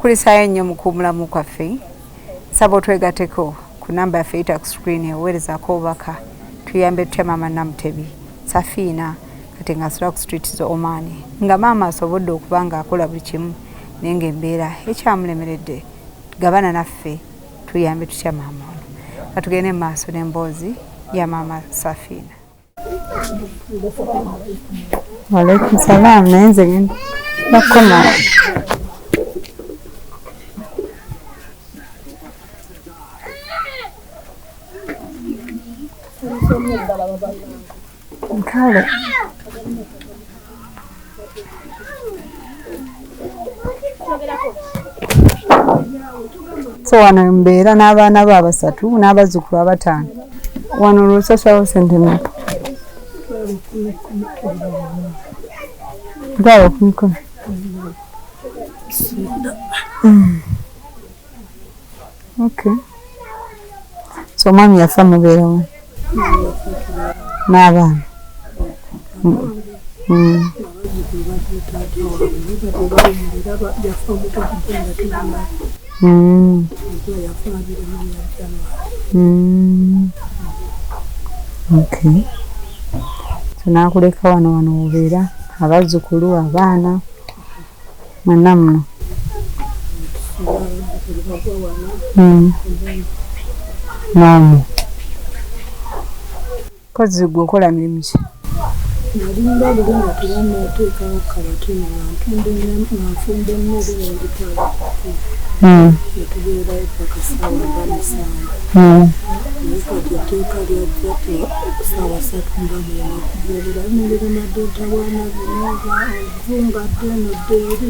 tukulisayo nnyo mu kumulamu kwaffe. Saba otwegateko ku namba yaffe eyita ku screen eweerezaako obubaka tuyambe tutya Maama Namutebi Safiina kati ng'asula ku street zo Omaani nga maama asobodde okuba ng'akola buli kimu naye ng'embeera ekyamulemeredde. Gabana naffe tuyambe tutya maama ono. Katugende mu maaso n'emboozi ya Maama Safiina. Walaikum salaam. Naye nze ngenda nakoma. Kale. So wano mbeera n'abaana be abasatu n'abazzukulu abataano. Wano olusosawo sente mmeka? Gaba kumikono. Okay. So mami yafa mubeera wa? N'abaana. Okay. So nakuleka wano obeera abazzukulu abaana mwenna muno. Maama. Kozi gwe okola mirimu ki? Nalinda bulunga tubaneeteekawo kabatini nfumba emmere n'egitala netubeerayo paka ssaawa nga musanvu naye kati etteeka lyajja ssaawa ssatu nga munakubeerera nereremadde ntawaana binooba ovungadde nodde eri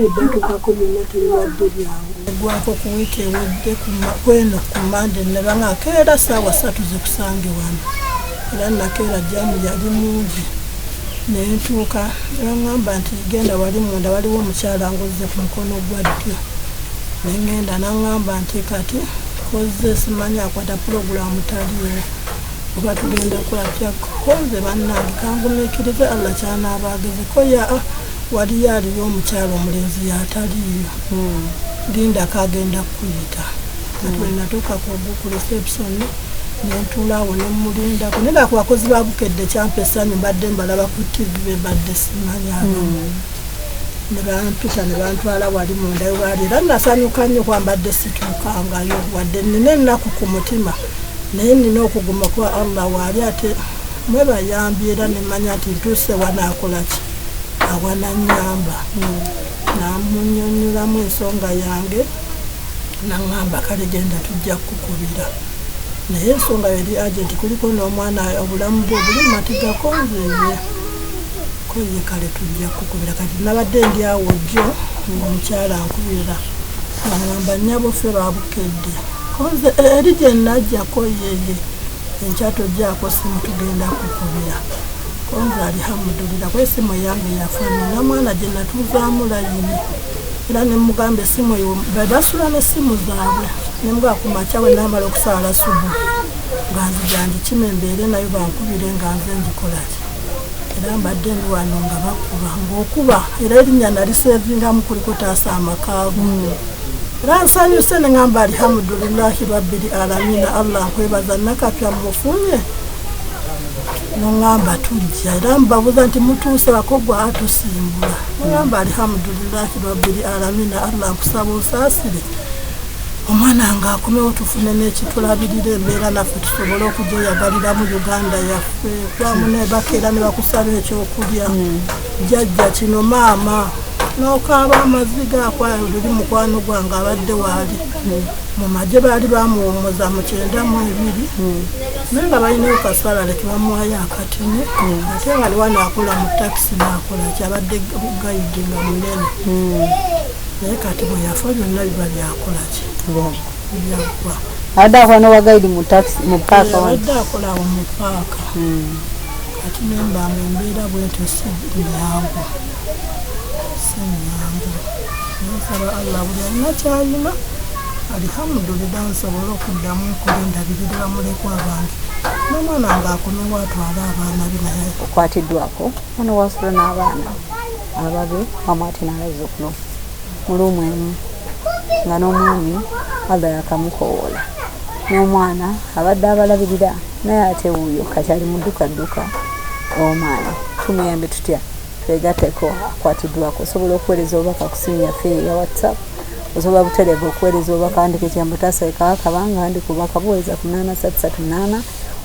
eddatuukako byonna teribadde byangu egwako ku wiiki ewedde kweno ku mande nebanga keera ssaawa ssatu zikusange wano era nakeera jamu yali mungi nentuuka naŋŋamba nti genda wali munda waliwo omukyala ngozze ku mukono gwa ddyo nengenda naŋŋamba nti kati koze simanyi akwata pulogulaamu taliyo oba tugenda kulatya koze bannange kangumiikirize alajaana abaagezeko waliyo aliyo omukyala omulenzi yataliyo linda kagenda kuyita natwenatuuka ku reception nentuulaawo nemulindako naye ku bakozi ba Bukedde kyampa essanyu mbadde mbalaba ku TV bebadde simanyi abamu ne bampita ne bantwala wali munda webaali era nasanyuka nnyo kwambadde situukangayo wadde nina ennaku ku mutima naye nina okuguma kwa Allah waali ate mwebayambye era nemanya nti ntuuse wanaakola ki awananyamba namunnyonnyolamu ensonga yange naŋŋamba kale genda tujja kukubira naye ensonga yali agenti kuliko n'omwana obulamu bwe buli matigako nzeye koye kale tujja kukubira kati nabadde ndi awo jjo ng'omukyala nkubira naŋŋamba nnyaboffe ba Bukedde koze eri gye najjako yeye enkya tojjaako simu tugenda kukubira konze alihamudulira kwe simu yange yafanna namwana gye natuuzaamu layini era nemugamba esimu eyo basula n'essimu zaabwe nemugaa ku makya we namala okusaala subu nga nzija njikima embeere nayo bankubire nga nze njikola ki era mbadde ndi wano nga bakuba ng'okuba era erinnya naliseevingamu kuliko Taasa amakago era nsanyuse ne ŋŋamba alihamudulillahi rabbil alamina Allah nkwebaza nakapya mufunye noŋŋamba tujja era mbabuuza nti mutuuse bakogwa atusimbula noŋŋamba alihamudulillahi rabbil alamina Allah nkusaba osaasire omwana nga akomewo tufune n'ekitulabirira embeera naffe tusobole okujoyagalira mu Uganda yaffe twamunebakeera ne bakusaba ekyokulya jjajja kino maama n'okaaba amaziga akwayo luli mukwano gwange abadde waali mu magye baali bamuwummuza mu 92 naye nga balinayo kasalale kebamuwayo akatini ate nga liwa naakola mu takisi naakola kyabadde gayidi nga munene naye kati bwe yafa byonna biba byakola ki byagwa abadde akola n'owagayidi mu paaka abadde akolawo mu paaka kati nembanga embeera bwetyo si nyangu nsaba Allah buli alina kyalina alihamudulira nsobole okuddamu okulindabirira bamulekwa abange n'omwana ng'akomewo atwala abaana be naye okwatiddwako wano wasula n'abaana ababe wamu ate n'abazzukulu mulumu emu nga n'omwami mother yakamukoola n'omwana abadde abalabirira naye ate wuuyo kati ali mu dduka omwana tumuyambe tutya twegatteko akwatiddwako osobola okuweereza obubaka ku simu yaffe eya whatsapp osobola butereva okuweereza obubaka wandika ekyambo Taasa ekakabanga wandika obubaka buweereza ku 8338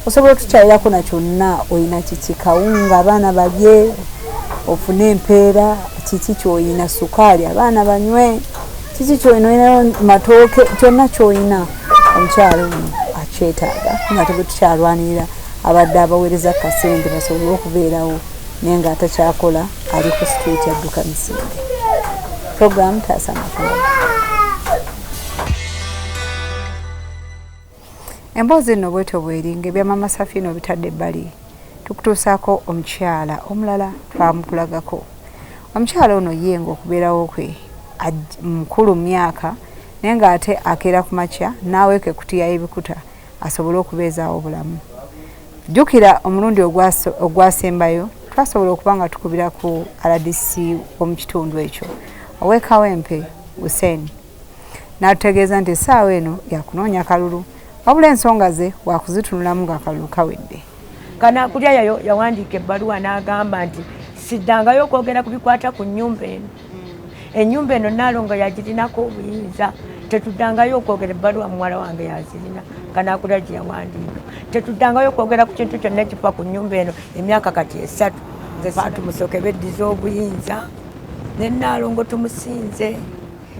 osobola otukyalirako na kyonna olina kiki kawunga abaana balye ofune empeera kiki kyoyina sukaali abaana banywe kiki kyoyina olinayo matooke kyonna kyoyina omukyalo ono akyetaaga nga tebe tukyalwanirira abadde abaweereza kasente basobole okubeerawo naye nga atakyakola ali ku street adduka misinde program Taasa Makanga. Emboozi nno bwetyo bweringa ebya Maama Safina bitadde ebbali tukutuusaako omukyala omulala twamukulagako. Omukyala ono ye ng'okubeerawo kwe mukulu myaka naye ng'ate akeera ku makya n'aweeka ekutiya y'ebikuta asobole okubeezaawo obulamu. Jjukira omulundi ogwasembayo twasobola okuba nga tukubira ku RDC w'omu kitundu ekyo ow'Ekawempe Hussein n'atutegeeza nti essaawa eno yakunoonya kalulu wabula ensonga ze waakuzitunulamu nga kalulu kawedde. Kana kulya yawandiika ebbaluwa n'agamba nti siddangayo okwogera ku bikwata ku nnyumba eno. Ennyumba eno Naalongo yagirinako obuyinza tetuddangayo okwogera ebbaluwa muwala wange yazirina kana kulya gye yawandiika tetuddangayo okwogera ku kintu kyonna ekifa ku nnyumba eno emyaka kati 3 nze Faatumusooke beddiza obuyinza ne Naalongo tumusinze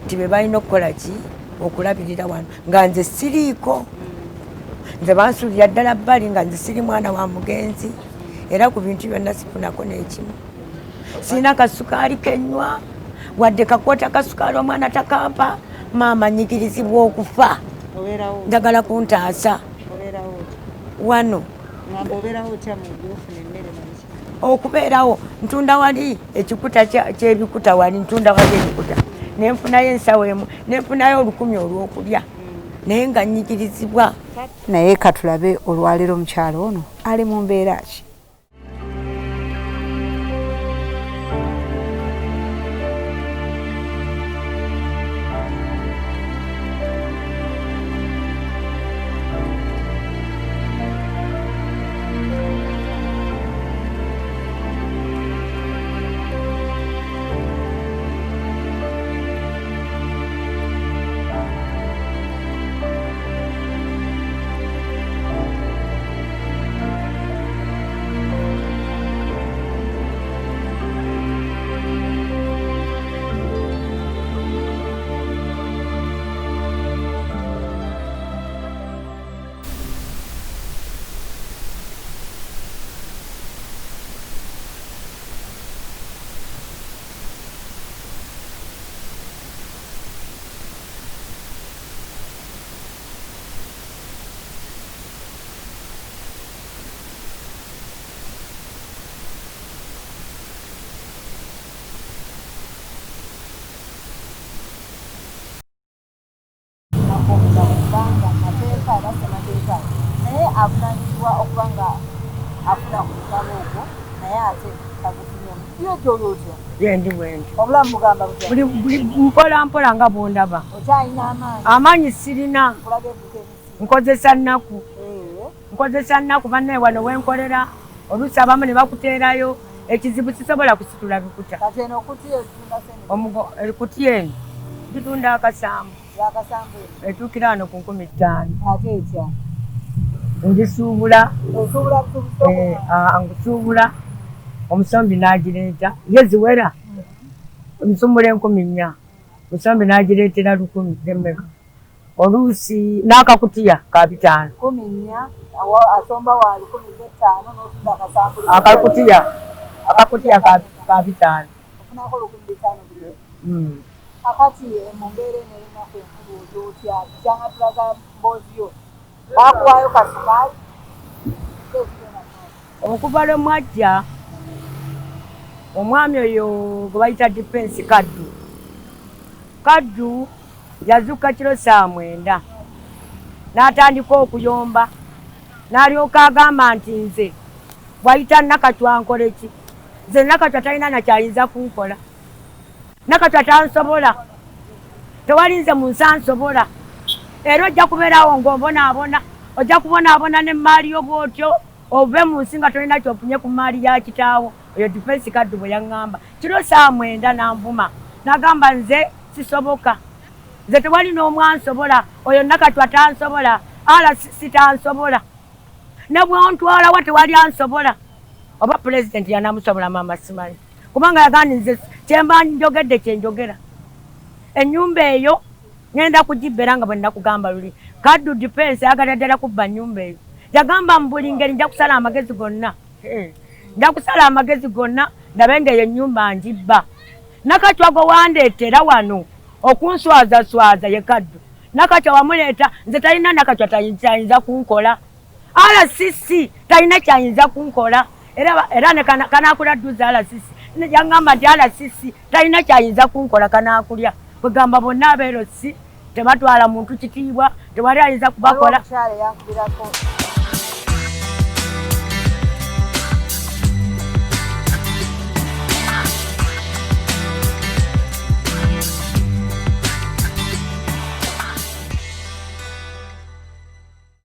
nti be balina okukola ki okulabirira wano nga nze siriiko nze bansuulira ddala bbali nga nze siri mwana wa mugenzi era ku bintu byonna sifunako n'ekimu sirina kasukaali kenywa wadde kakwota kasukaali omwana takampa maama nyigirizibwa okufa njagala kuntaasa wano okubeerawo ntunda wali ekikuta ky'ebikuta wali ntunda wali ebikuta nenfunayo ensawo emu nenfunayo 10 olw'okulya naye nga nyigirizibwa. Naye katulabe olwaleero omukyalo ono ali mu mbeera ki? Avunaanyizibwa okuba nga afuna ku mugabo ogwo naye ate tagufunye iyo gy'oli otya? Yendi bwendi obulamu mugamba butya? Buli mpola mpola nga bw'ondaba. Okyalina amaanyi? Amaanyi sirina. Nkozesa nnaku. Nkozesa nnaku bannaye wano wenkolera oluusi abamu ne bakuteerayo ekizibu sisobola kusitula bikuta. Kati eno okutiya etunda sente? Ekutiya eno bitunda akasambu. Yakasambu eno? Etuukira wano ku 15. Ate etya? Ngisuubula. Ngusuubula omusombi n'agireeta ye ziwera omusumbula 4,000 omusombi n'agireetera 10,000 emmeka oluusi n'akakutiya ka 5. 10,000 asomba wa 15 n'otunda akasambu. Akakutiya ka 5. Ofunako 15,000. Akati mu mbeera eno erinaku enkulu otya kyanga tulaga mboozi yo bakuwaayo kasukaali? Okuva lwe mwajja omwami oyo gwe bayita Defense Kaddu yazuuka kiro 9 n'atandika okuyomba n'alyoka agamba nti nze bwayita Nakacwa nkole ki? Nze Nakacwa talina nakyayinza kunkola. Nakacwa tansobola tewalinze mu nsansobola era ojja kubeerawo ng'obonaabona ojja kubonaabona ne maali yo bw'otyo ove mu nsi nga tolina kyofunye ku maali ya kitaawo oyo Defense Kaddu bwe yaŋŋamba kiro saa 9 nanvuma nagamba nze sisoboka nze tewali n'omwansobola oyo Nakacwa tansobola RCC tansobola ne bwontwala wa tewali ansobola oba pulezidenti yanamusobola Maama simanyi kubanga yagandi nze kyemba njogedde kyenjogera ennyumba eyo ngenda kugibbera nga bwe nakugamba luli Kaddu Defense yagala ddala kubba nnyumba eyo yagamba mu buli ngeri nja kusala amagezi gonna nja kusala amagezi gonna ndabe nga eyo ennyumba njibba Nakacwa gwe wandeetera wano okunswazaswaza ye Kaddu Nakacwa wamuleeta nze talina Nakacwa tayinza kunkola RCC talina kyayinza kunkola era ne kanakula dduza RCC yangamba nti RCC talina kyayinza kunkola kanakulya kwegamba bonna abeerosi tebatwala muntu kitiibwa tewali ayinza kubakola